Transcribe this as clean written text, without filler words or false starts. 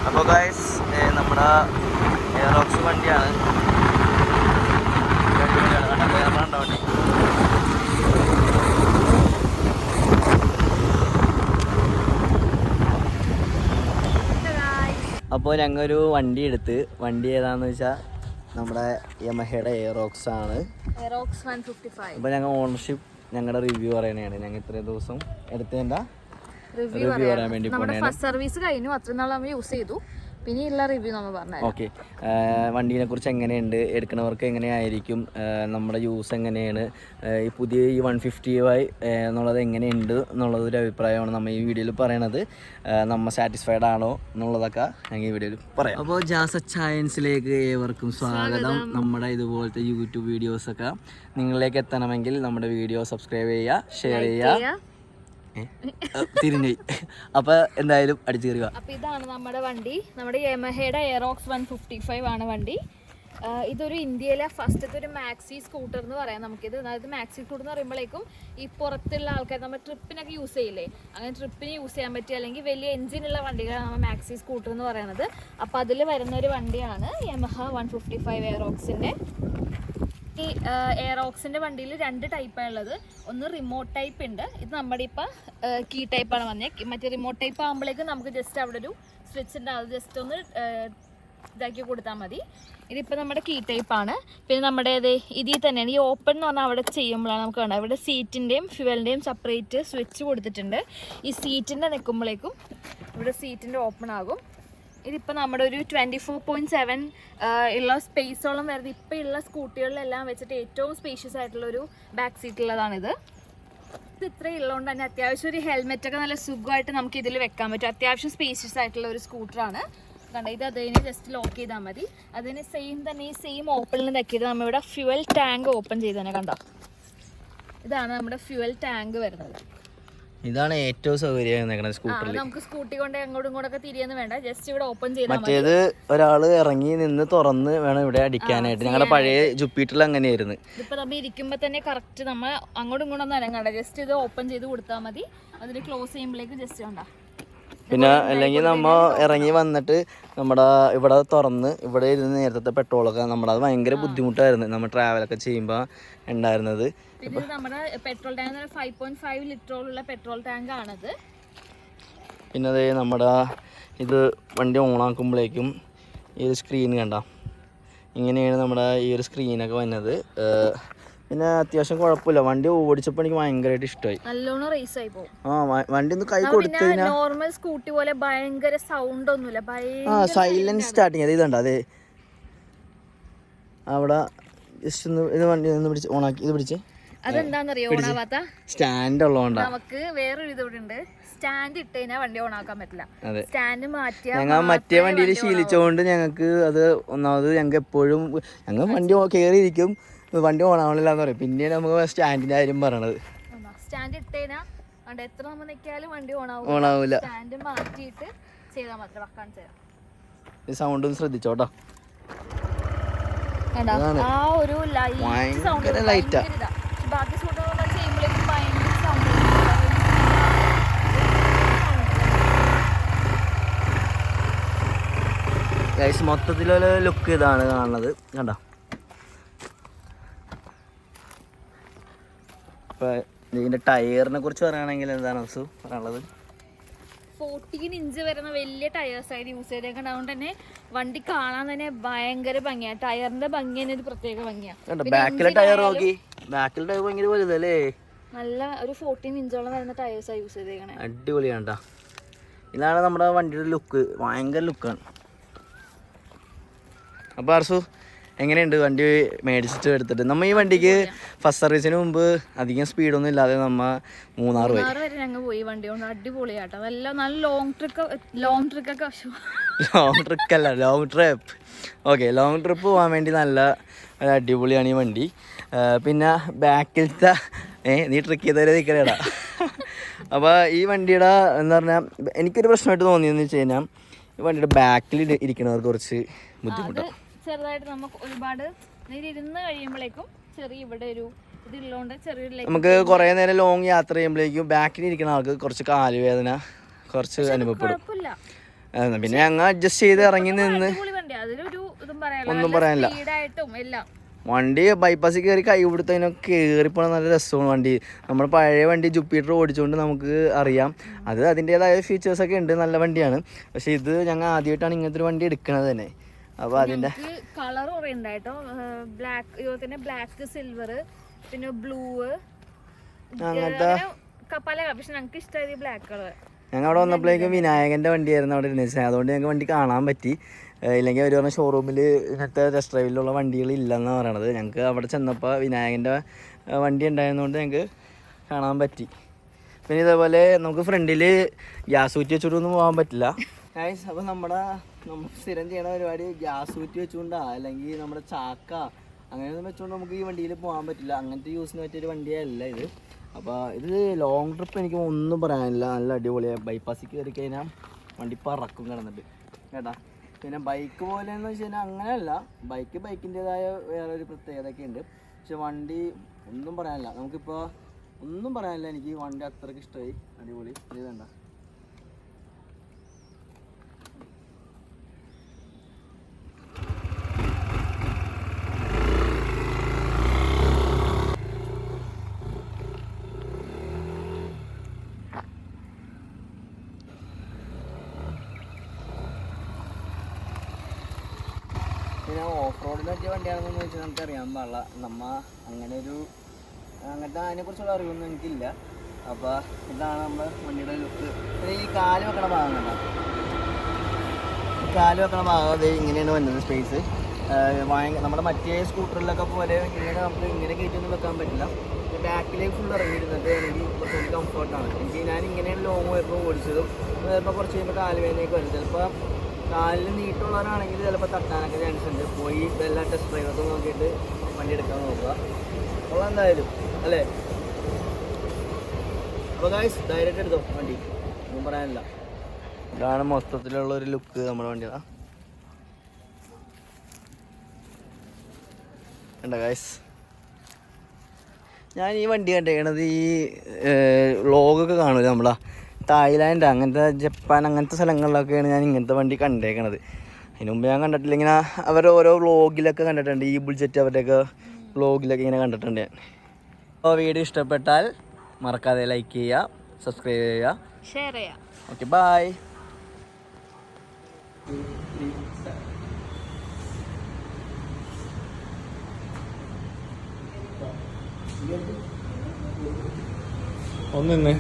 അപ്പോൾ ഗൈസ് നമ്മുടെ എയറോക്സ് വണ്ടിയാണ്. വണ്ടി അപ്പോൾ ഞങ്ങളൊരു വണ്ടി എടുത്ത്, വണ്ടി ഏതാണെന്ന് വെച്ചാൽ നമ്മുടെ യമഹയുടെ എയറോക്സ് ആണ്. അപ്പോൾ ഞങ്ങൾ ഓണർഷിപ്പ് ഞങ്ങളുടെ റിവ്യൂ പറയണതാണ്. ഞങ്ങൾ ഇത്രയും ദിവസം എടുത്തതിൻ്റെ റിവ്യൂ പറയാൻ വേണ്ടി പോകണേ. സർവീസ് കഴിഞ്ഞു, അത്രയും നാൾ നമ്മൾ യൂസ് ചെയ്തു, പിന്നെയുള്ള റിവ്യൂ നമ്മൾ പറഞ്ഞു. ഓക്കെ, വണ്ടീനെ കുറിച്ച് എങ്ങനെയുണ്ട്, എടുക്കുന്നവർക്ക് എങ്ങനെയായിരിക്കും, നമ്മുടെ യൂസ് എങ്ങനെയാണ്, ഈ പുതിയ ഈ 150y എന്നുള്ളത് എങ്ങനെയുണ്ട് എന്നുള്ളതൊരു അഭിപ്രായമാണ് നമ്മൾ ഈ വീഡിയോയിൽ പറയണത്. നമ്മൾ സാറ്റിസ്ഫൈഡ് ആണോ എന്നുള്ളതൊക്കെ ഞങ്ങൾ ഈ വീഡിയോയിൽ പറയാം. അപ്പോൾ ജാസ സയൻസിലേക്ക് ഏവർക്കും സ്വാഗതം. നമ്മുടെ ഇതുപോലത്തെ യൂട്യൂബ് വീഡിയോസൊക്കെ നിങ്ങളിലേക്ക് എത്തണമെങ്കിൽ നമ്മുടെ വീഡിയോ സബ്സ്ക്രൈബ് ചെയ്യുക, ഷെയർ ചെയ്യുക. തിരിഞ്ഞു അപ്പൊ എന്തായാലും അടിച്ചു കയറുക. അപ്പൊ ഇതാണ് നമ്മുടെ വണ്ടി, നമ്മുടെ യമഹയുടെ എയറോക്സ് 155 ആണ് വണ്ടി. ഇതൊരു ഇന്ത്യയിലെ ഫസ്റ്റത്തെ ഒരു മാക്സി സ്കൂട്ടർ എന്ന് പറയാം നമുക്കിത്. അതായത് മാക്സി സ്കൂട്ടർ എന്ന് പറയുമ്പോഴേക്കും ഈ പുറത്തുള്ള ആൾക്കാർ നമ്മൾ ട്രിപ്പിനൊക്കെ യൂസ് ചെയ്യില്ലേ, അങ്ങനെ ട്രിപ്പിന് യൂസ് ചെയ്യാൻ പറ്റിയ അല്ലെങ്കിൽ വലിയ എഞ്ചിനുള്ള വണ്ടികളാണ് നമ്മൾ മാക്സി സ്കൂട്ടർ എന്ന് പറയുന്നത്. അപ്പോൾ അതിൽ വരുന്ന ഒരു വണ്ടിയാണ് യമഹ 155 എയറോക്സിൻ്റെ. ഈ എയറോക്സിൻ്റെ വണ്ടിയിൽ 2 ടൈപ്പാണ് ഉള്ളത്. ഒന്ന് റിമോട്ട് ടൈപ്പ് ഉണ്ട്, ഇത് നമ്മുടെ ഇപ്പം കീ ടൈപ്പാണ് വന്നത്. മറ്റേ റിമോട്ട് ടൈപ്പ് ആകുമ്പോഴേക്കും നമുക്ക് ജസ്റ്റ് അവിടെ ഒരു സ്വിച്ച് ഉണ്ട്, അത് ജസ്റ്റ് ഒന്ന് ഇതാക്കി കൊടുത്താൽ മതി. ഇതിപ്പോൾ നമ്മുടെ കീ ടൈപ്പാണ്. പിന്നെ നമ്മുടെ ഇതിൽ തന്നെയാണ് ഈ ഓപ്പൺ എന്ന് പറഞ്ഞാൽ അവിടെ ചെയ്യുമ്പോഴാണ് നമുക്ക് വേണ്ടത്. ഇവിടെ സീറ്റിൻ്റെയും ഫ്യുവലിൻ്റെയും സെപ്പറേറ്റ് സ്വിച്ച് കൊടുത്തിട്ടുണ്ട്. ഈ സീറ്റിൻ്റെ നിൽക്കുമ്പോഴേക്കും ഇവിടെ സീറ്റിൻ്റെ ഓപ്പൺ ആകും. ഇതിപ്പോൾ നമ്മുടെ ഒരു 24.7 ഉള്ള സ്പേസോളം വരുന്നത്. ഇപ്പോൾ ഉള്ള സ്കൂട്ടികളിലെല്ലാം വെച്ചിട്ട് ഏറ്റവും സ്പേഷ്യസ് ആയിട്ടുള്ളൊരു ബാക്ക് സീറ്റുള്ളതാണിത്. ഇത് ഇത്രയും ഉള്ളതുകൊണ്ട് തന്നെ അത്യാവശ്യം ഒരു ഹെൽമെറ്റൊക്കെ നല്ല സുഖമായിട്ട് നമുക്ക് ഇതിൽ വെക്കാൻ പറ്റും. അത്യാവശ്യം സ്പേഷ്യസ് ആയിട്ടുള്ള ഒരു സ്കൂട്ടറാണ്. കണ്ടോ, ഇത് അതിന് ജസ്റ്റ് ലോക്ക് ചെയ്താൽ മതി. അതിന് സെയിം ഓപ്പണിൽ വെക്കിയിട്ട് നമ്മളിവിടെ ഫ്യുവൽ ടാങ്ക് ഓപ്പൺ ചെയ്ത് തന്നെ കണ്ടോ, ഇതാണ് നമ്മുടെ ഫ്യുവൽ ടാങ്ക് വരുന്നത്. ഇതാണ് ഏറ്റവും സൗകര്യം സ്കൂട്ടറിൽ. നമുക്ക് സ്കൂട്ടി കൊണ്ട് അങ്ങോട്ടും ഇങ്ങോട്ടൊക്കെ തിരിയൊന്നും വേണ്ട, ജസ്റ്റ് ഇവിടെ ഓപ്പൺ ചെയ്താൽ മതി. മറ്റേത് ഒരാള് ഇറങ്ങി നിന്ന് തുറന്ന് വേണം ഇവിടെ അടിക്കാനായിട്ട്. ഞങ്ങളുടെ പഴയ ജുപ്പിറ്ററിൽ അങ്ങനെയായിരുന്നു. ഇപ്പൊ നമ്മൾ ഇരിക്കുമ്പോ തന്നെ കറക്റ്റ് നമ്മൾ അങ്ങോട്ടും ഇങ്ങോട്ടും ഒന്നും അനങ്ങണ്ട, ജസ്റ്റ് ഇത് ഓപ്പൺ ചെയ്ത് കൊടുത്താൽ മതി. അതിന് ക്ലോസ് ചെയ്യുമ്പോഴേക്ക് ജസ്റ്റ് വേണ്ട. പിന്നെ അല്ലെങ്കിൽ നമ്മൾ ഇറങ്ങി വന്നിട്ട് നമ്മുടെ ഇവിടെ തുറന്ന് ഇവിടെ ഇരുന്ന് നേരത്തെ പെട്രോളൊക്കെ അത് ഭയങ്കര ബുദ്ധിമുട്ടായിരുന്നു നമ്മൾ ട്രാവലൊക്കെ ചെയ്യുമ്പോൾ ഉണ്ടായിരുന്നത്. പിന്നെ നമ്മുടെ പെട്രോൾ ടാങ്ക് 5.5 ലിറ്ററോളുള്ള പെട്രോൾ ടാങ്ക് ആണത്. പിന്നെ അതേ നമ്മുടെ ഇത് വണ്ടി ഓണാക്കുമ്പോഴേക്കും ഈ ഒരു സ്ക്രീൻ കണ്ട, ഇങ്ങനെയാണ് നമ്മുടെ ഈ ഒരു സ്ക്രീനൊക്കെ വന്നത്. പിന്നെ അത്യാവശ്യം കുഴപ്പമില്ല, വണ്ടി ഓടിച്ചപ്പോൾ എനിക്ക് ഭയങ്കരമായിട്ട് ഇഷ്ടമായി. നല്ലോണം റേസ് ആയി പോകും. വണ്ടി ഒന്ന് കൈ കൊടുത്തു കഴിഞ്ഞാൽ നോർമൽ സ്കൂട്ടി പോലെ ഭയങ്കര സൗണ്ട് ഒന്നുമില്ല. Silent starting. അത് ഇതുണ്ട്, അതെ അവിടെ ജസ്റ്റ് ഒന്ന് ഇത് വണ്ടി ഒന്ന് പിടിച്ച് ഓണാക്കി. ഇത് പിടിച്ച് അതെന്താന്നറിയോ ഓണാവാത്ത? സ്റ്റാൻഡ് ഉള്ളതുകൊണ്ടാ. നമുക്ക് വേറൊരു ഇതോടെ ഉണ്ട്, സ്റ്റാൻഡ് ഇട്ട് കഴിഞ്ഞാൽ വണ്ടി ഓണാക്കാൻ പറ്റില്ല. സ്റ്റാൻഡ് മാറ്റിയാൽ ഞങ്ങൾ മറ്റേ വണ്ടിയിൽ ശീലിച്ചുകൊണ്ട് ഞങ്ങൾക്ക് അത് ഒന്നാമത് ഞങ്ങൾക്ക് എപ്പോഴും ഞങ്ങൾ വണ്ടി കയറിയിരിക്കും, വണ്ടി ഓണാവണില്ല എന്ന് പറയും. പിന്നെ നമുക്ക് സ്റ്റാൻഡിന്റെ കാര്യം പറയണത്. സ്റ്റാൻഡ് ഇട്ടേനാ എത്ര നമ്മൾ നിൽക്കാലും വണ്ടി ഓണാവില്ല. സ്റ്റാൻഡ് മാറ്റിയിട്ട് ചെയ്താൽ മാത്രം വെക്കാൻ ചെയ്യാം. ഈ സൗണ്ട് ഒന്ന് ശ്രദ്ധിച്ചോട്ടോ. ആ ഒരു ഭയങ്കര ലൈറ്റാ. ബാക്കി സ്കൂട്ടറുകൾ ചെയ്യുമ്പോഴേക്കും ഭയങ്കര സൗണ്ട്. മൊത്തത്തിലൊരു ലുക്ക് ഇതാണ് കാണുന്നത്, കണ്ടോ. ഇപ്പൊ ഇതിന്റെ ടയറിനെ കുറിച്ച് പറയുകയാണെങ്കിൽ എന്താണ് പറയാനുള്ളത്? 14 ഇഞ്ച് വരുന്ന വലിയ ടയേഴ്സ് ആയിട്ട് യൂസ് ചെയ്തേക്കുന്നത്. അതുകൊണ്ട് തന്നെ വണ്ടി കാണാൻ തന്നെ ഭയങ്കര ഭംഗിയാണ്. ടയറിന്റെ ഭംഗി തന്നെ ഒരു പ്രത്യേക ഭംഗിയാണ്. ബാക്കിലെ ടയർ നോക്കി, ബാക്കിലെ ടയർ ഭയങ്കര വലുതല്ലേ, നല്ല ഒരു 14 ഇഞ്ചോളം വരുന്ന ടയേഴ്സാണ് യൂസ് ചെയ്തേക്കണേ. അടിപൊളിയാണ്. ഇതാണ് നമ്മുടെ വണ്ടിയുടെ ലുക്ക്, ഭയങ്കര ലുക്കാണ്. അപ്പോൾ അർസു എങ്ങനെയുണ്ട് വണ്ടി മേടിച്ചിട്ട് എടുത്തിട്ട്? നമ്മൾ ഈ വണ്ടിക്ക് ഫസ്റ്റ് സർവീസിന് മുമ്പ് അധികം സ്പീഡൊന്നും ഇല്ലാതെ മൂന്നാർ വരെ ഞങ്ങൾ പോയി വണ്ടി കൊണ്ട്. അടിപൊളിയാട്ടോ, നല്ല ലോങ് ട്രിപ്പ്. ലോങ് ട്രിപ്പല്ല, long trip. Okay, long trip പോകാൻ വേണ്ടി നല്ല അടിപൊളിയാണ് ഈ വണ്ടി. പിന്നെ ബാക്കിലത്തെ നീ ട്രിക്ക് ചെയ്തവരെ നിൽക്കണേടാ. അപ്പോൾ ഈ വണ്ടിയുടെ എന്താ പറഞ്ഞാൽ എനിക്കൊരു പ്രശ്നമായിട്ട് തോന്നിയെന്ന് വെച്ച് കഴിഞ്ഞാൽ ഈ വണ്ടിയുടെ ബാക്കിൽ ഇരിക്കുന്നവർക്ക് കുറച്ച് ബുദ്ധിമുട്ടാണ്. ചെറുതായിട്ട് നമുക്ക് ഒരുപാട് ഇരുന്ന് കഴിയുമ്പോഴേക്കും ചെറിയ ഇവിടെ ഒരു ഇതിലുള്ളതുകൊണ്ട് ചെറിയൊരു നമുക്ക് കുറേ നേരം ലോങ് യാത്ര ചെയ്യുമ്പോഴേക്കും ബാക്കിൽ ഇരിക്കുന്ന ആൾക്ക് കുറച്ച് കാലുവേദന കുറച്ച് അനുഭവപ്പെടും. പിന്നെ ഞങ്ങൾ അഡ്ജസ്റ്റ് ചെയ്ത് ഇറങ്ങി നിന്ന് അടിപൊളി വണ്ടിയാ, അതിലൊരു ഇതും ഒന്നും പറയാനില്ല. സ്പീഡായിട്ടും എല്ലാം. വണ്ടി ബൈപ്പാസിൽ കയറി കൈ കൊടുത്തതിനൊക്കെ കയറിപ്പോണ നല്ല രസമാണ് വണ്ടി. നമ്മൾ പഴയ വണ്ടി ജുപ്പിറ്റർ ഓടിച്ചുകൊണ്ട് നമുക്ക് അറിയാം, അത് അതിൻ്റേതായ ഫീച്ചേഴ്സൊക്കെ ഉണ്ട്, നല്ല വണ്ടിയാണ്. പക്ഷേ ഇത് ഞങ്ങൾ ആദ്യമായിട്ടാണ് ഇങ്ങനത്തെ ഒരു വണ്ടി എടുക്കുന്നത് തന്നെ. അപ്പോൾ അതിൻ്റെ കളർ കുറേ ഉണ്ടായിട്ടോ, ബ്ലാക്ക്, ഇതുപോലെ തന്നെ ബ്ലാക്ക്, സിൽവർ, പിന്നെ ബ്ലൂ, അങ്ങനത്തെ പല. പക്ഷെ ഞങ്ങൾക്ക് ഇഷ്ടമായി ബ്ലാക്ക് കളർ. ഞങ്ങൾ അവിടെ വന്നപ്പോഴേക്കും വിനായകൻ്റെ വണ്ടിയായിരുന്നു അവിടെ ഇരുന്നത്, അതുകൊണ്ട് ഞങ്ങൾക്ക് വണ്ടി കാണാൻ പറ്റി. ഇല്ലെങ്കിൽ അവർ പറഞ്ഞ ഷോറൂമിൽ ഇങ്ങനത്തെ ടെസ്റ്റ് ഡ്രൈവിലുള്ള വണ്ടികൾ ഇല്ലെന്നാണ് പറയണത്. ഞങ്ങൾക്ക് അവിടെ ചെന്നപ്പോൾ വിനായകൻ്റെ വണ്ടി ഉണ്ടായിരുന്നതുകൊണ്ട് ഞങ്ങൾക്ക് കാണാൻ പറ്റി. പിന്നെ ഇതേപോലെ നമുക്ക് ഫ്രണ്ടിൽ ഗ്യാസ് ഊറ്റി വെച്ചുകൊണ്ടൊന്നും പോകാൻ പറ്റില്ല. അപ്പോൾ നമ്മൾ സ്ഥിരം ചെയ്യണ പരിപാടി ഗ്യാസ് ഊറ്റി വെച്ചുകൊണ്ടാണ്, അല്ലെങ്കിൽ നമ്മുടെ ചാക്ക അങ്ങനെയൊന്നും വെച്ചുകൊണ്ട് നമുക്ക് ഈ വണ്ടിയിൽ പോകാൻ പറ്റില്ല. അങ്ങനത്തെ യൂസിന് പറ്റിയൊരു വണ്ടിയല്ല ഇത്. അപ്പോൾ ഇത് ലോങ് ട്രിപ്പ് എനിക്ക് ഒന്നും പറയാനില്ല, നല്ല അടിപൊളിയാണ്. ബൈപ്പാസിൽ കയറി കഴിഞ്ഞാൽ വണ്ടി പറക്കും കിടന്നിട്ട് കേട്ടാ. പിന്നെ ബൈക്ക് പോലെ എന്ന് വെച്ച് കഴിഞ്ഞാൽ അങ്ങനെയല്ല, ബൈക്കിൻ്റെതായ വേറൊരു പ്രത്യേകതയൊക്കെ ഉണ്ട്. പക്ഷെ വണ്ടി ഒന്നും പറയാനില്ല, നമുക്കിപ്പോൾ ഒന്നും പറയാനില്ല. എനിക്ക് വണ്ടി അത്രയ്ക്ക് ഇഷ്ടമായി, അടിപൊളി. ഇത് വേണ്ട പിന്നെ ഓഫ് റോഡിന് പറ്റിയ വണ്ടിയാണെന്ന് വെച്ചാൽ നമുക്ക് അറിയാൻ പാടില്ല. അങ്ങനത്തെ അതിനെക്കുറിച്ചുള്ള അറിവൊന്നും എനിക്കില്ല. അപ്പോൾ ഇതാണ് നമ്മുടെ വണ്ടിയുടെ ലുക്ക്. പിന്നെ ഈ കാല് വെക്കണ ഭാഗം കണ്ട, കാല് വെക്കണ ഭാഗം അത് ഇങ്ങനെയാണ് വന്നത് സ്പേസ്. നമ്മുടെ മറ്റേ സ്കൂട്ടറിലൊക്കെ പോലെ ഇങ്ങനെ നമുക്ക് ഇങ്ങനെ കയറ്റൊന്നും വെക്കാൻ പറ്റില്ല. ബാക്കിലേക്ക് ഫുൾ ഇറങ്ങിയിരുന്നത് എനിക്ക് കുറച്ചുകൂടി കംഫർട്ടാണ്. ഞാൻ ഇങ്ങനെയാണ് ലോങ് പോയപ്പോൾ ഓടിച്ചതും ചിലപ്പോൾ കുറച്ച് കഴിയുമ്പോൾ കാല് വേദനയൊക്കെ വരും. ചിലപ്പോൾ കാലിൽ നീട്ടുള്ളവരാണെങ്കിൽ ചിലപ്പോൾ തട്ടാനൊക്കെ ചാൻസ് ഉണ്ട്. പോയി എല്ലാ ടെസ്റ്റ് ഡ്രൈവൊക്കെ നോക്കിയിട്ട് വണ്ടി എടുക്കാൻ നോക്കുക. അപ്പോൾ എന്തായാലും അല്ലേ. അപ്പോൾ ഗായ്സ് ഡയറക്റ്റ് എടുത്തോ വണ്ടി, ഒന്നും പറയാനില്ല. ഇതാണ് മൊത്തത്തിലുള്ളൊരു ലുക്ക് നമ്മുടെ വണ്ടിയുടെ. കണ്ട ഗായ്സ്, ഞാൻ ഈ വണ്ടി കണ്ടേക്കണത് ഈ വ്ളോഗൊക്കെ കാണൂല നമ്മളാ തായ്ലാൻഡ് അങ്ങനത്തെ ജപ്പാൻ അങ്ങനത്തെ സ്ഥലങ്ങളിലൊക്കെയാണ് ഞാൻ ഇങ്ങനത്തെ വണ്ടി കണ്ടേക്കണത്. അതിന് മുമ്പ് ഞാൻ കണ്ടിട്ടില്ല. ഇങ്ങനെ അവരുടെ ഓരോ വ്ളോഗിലൊക്കെ കണ്ടിട്ടുണ്ട്, ഈ ബുൾജെറ്റ് അവരുടെയൊക്കെ വ്ളോഗിലൊക്കെ ഇങ്ങനെ കണ്ടിട്ടുണ്ട് ഞാൻ. അപ്പോൾ വീഡിയോ ഇഷ്ടപ്പെട്ടാൽ മറക്കാതെ ലൈക്ക് ചെയ്യുക, സബ്സ്ക്രൈബ് ചെയ്യുക, ഷെയർ ചെയ്യുക. Okay bye. ഒന്ന്